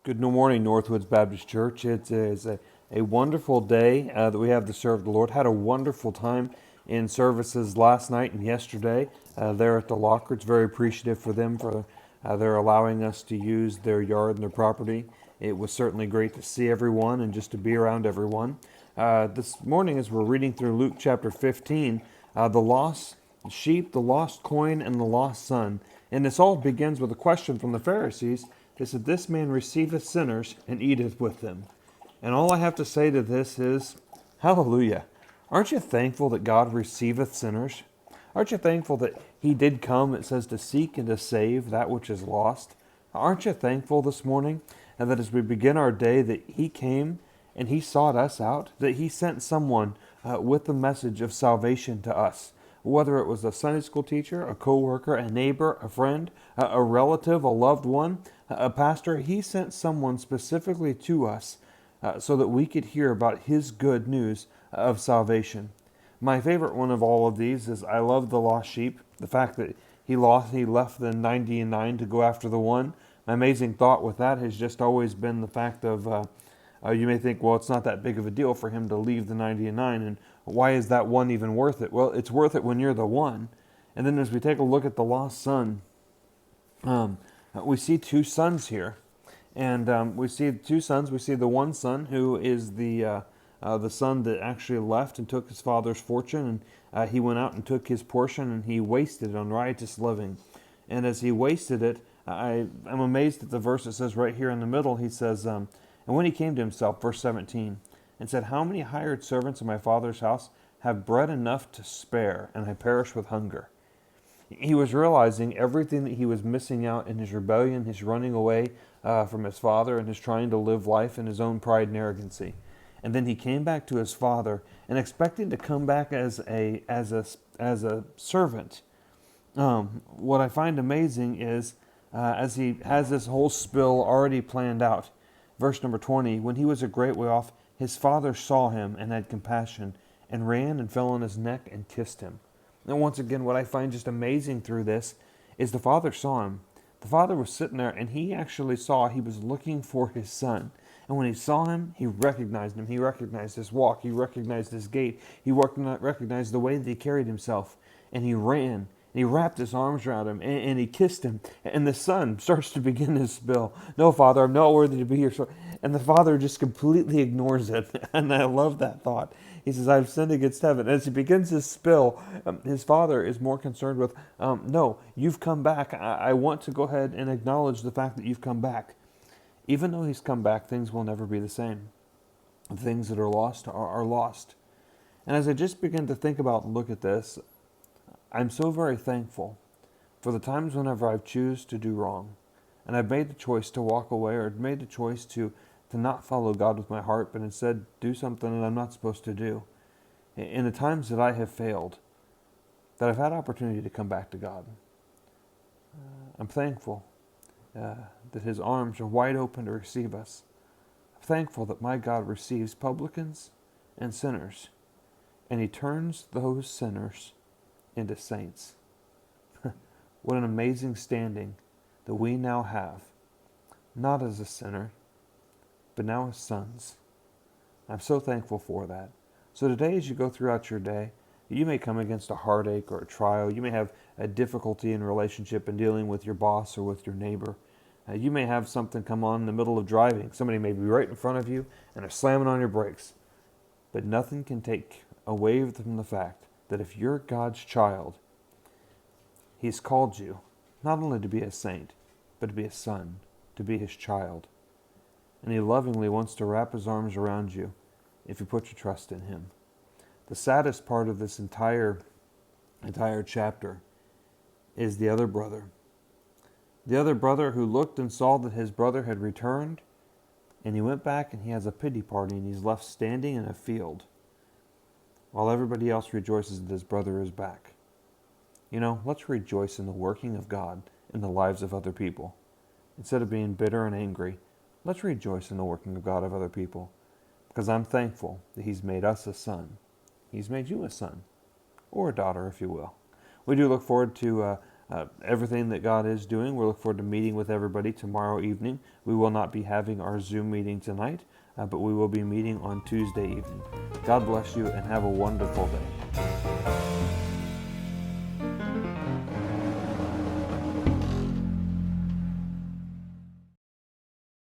Good morning, Northwoods Baptist Church. It is a wonderful day that we have to serve the Lord. Had a wonderful time in services last night and yesterday there at the Lockharts. Very appreciative for them for their allowing us to use their yard and their property. It was certainly great to see everyone and just to be around everyone. This morning, as we're reading through Luke chapter 15, the lost sheep, the lost coin, and the lost son. And this all begins with a question from the Pharisees. They said, "This man receiveth sinners and eateth with them." And all I have to say to this is, hallelujah. Aren't you thankful that God receiveth sinners? Aren't you thankful that He did come, it says, to seek and to save that which is lost? Aren't you thankful this morning and that as we begin our day that He came and He sought us out, that He sent someone with the message of salvation to us? Whether it was a Sunday school teacher, a co-worker, a neighbor, a friend, a relative, a loved one, a pastor, He sent someone specifically to us so that we could hear about His good news of salvation. My favorite one of all of these is I love the lost sheep. The fact that he left the 99 to go after the one. My amazing thought with that has just always been the fact of you may think, well, it's not that big of a deal for him to leave the 99, and why is that one even worth it? Well, it's worth it when you're the one. And then as we take a look at the lost son, we see two sons here. And we see two sons. We see the one son who is the son that actually left and took his father's fortune, and he went out and took his portion, and he wasted it on riotous living. And as he wasted it, I'm amazed at the verse that says right here in the middle, he says, and when he came to himself, verse 17, and said, "How many hired servants in my father's house have bread enough to spare, and I perish with hunger?" He was realizing everything that he was missing out in his rebellion, his running away from his father, and his trying to live life in his own pride and arrogancy. And then he came back to his father, and expecting to come back as a servant. What I find amazing is as he has this whole spill already planned out. Verse number 20, when he was a great way off, his father saw him and had compassion, and ran and fell on his neck and kissed him. And once again, what I find just amazing through this is the father saw him. The father was sitting there, and he actually saw he was looking for his son. And when he saw him, he recognized him. He recognized his walk. He recognized his gait. He recognized the way that he carried himself. And he ran. And he wrapped his arms around him, and he kissed him. And the son starts to begin his spill. "No, Father, I'm not worthy to be here." And the father just completely ignores it. And I love that thought. He says, "I've sinned against heaven." And as he begins his spill, his father is more concerned with, "No, you've come back. I want to go ahead and acknowledge the fact that you've come back." Even though he's come back, things will never be the same. The things that are lost are lost. And as I just begin to think about and look at this, I'm so very thankful for the times whenever I choose to do wrong. And I've made the choice to walk away, or made the choice to not follow God with my heart, but instead do something that I'm not supposed to do. In the times that I have failed, that I've had opportunity to come back to God, I'm thankful that His arms are wide open to receive us. I'm thankful that my God receives publicans and sinners, and He turns those sinners into saints. What an amazing standing that we now have, not as a sinner, but now as sons. I'm so thankful for that. So today, as you go throughout your day, you may come against a heartache or a trial. You may have a difficulty in relationship and dealing with your boss or with your neighbor. You may have something come on in the middle of driving. Somebody may be right in front of you and they're slamming on your brakes. But nothing can take away from the fact that if you're God's child, He's called you not only to be a saint, but to be a son, to be His child. And He lovingly wants to wrap His arms around you if you put your trust in Him. The saddest part of this entire chapter is the other brother. The other brother who looked and saw that his brother had returned, and he went back and he has a pity party, and he's left standing in a field while everybody else rejoices that his brother is back. You know, let's rejoice in the working of God in the lives of other people. Instead of being bitter and angry, let's rejoice in the working of God of other people. Because I'm thankful that He's made us a son. He's made you a son, or a daughter, if you will. We do look forward to everything that God is doing. We look forward to meeting with everybody tomorrow evening. We will not be having our Zoom meeting tonight, but we will be meeting on Tuesday evening. God bless you and have a wonderful day.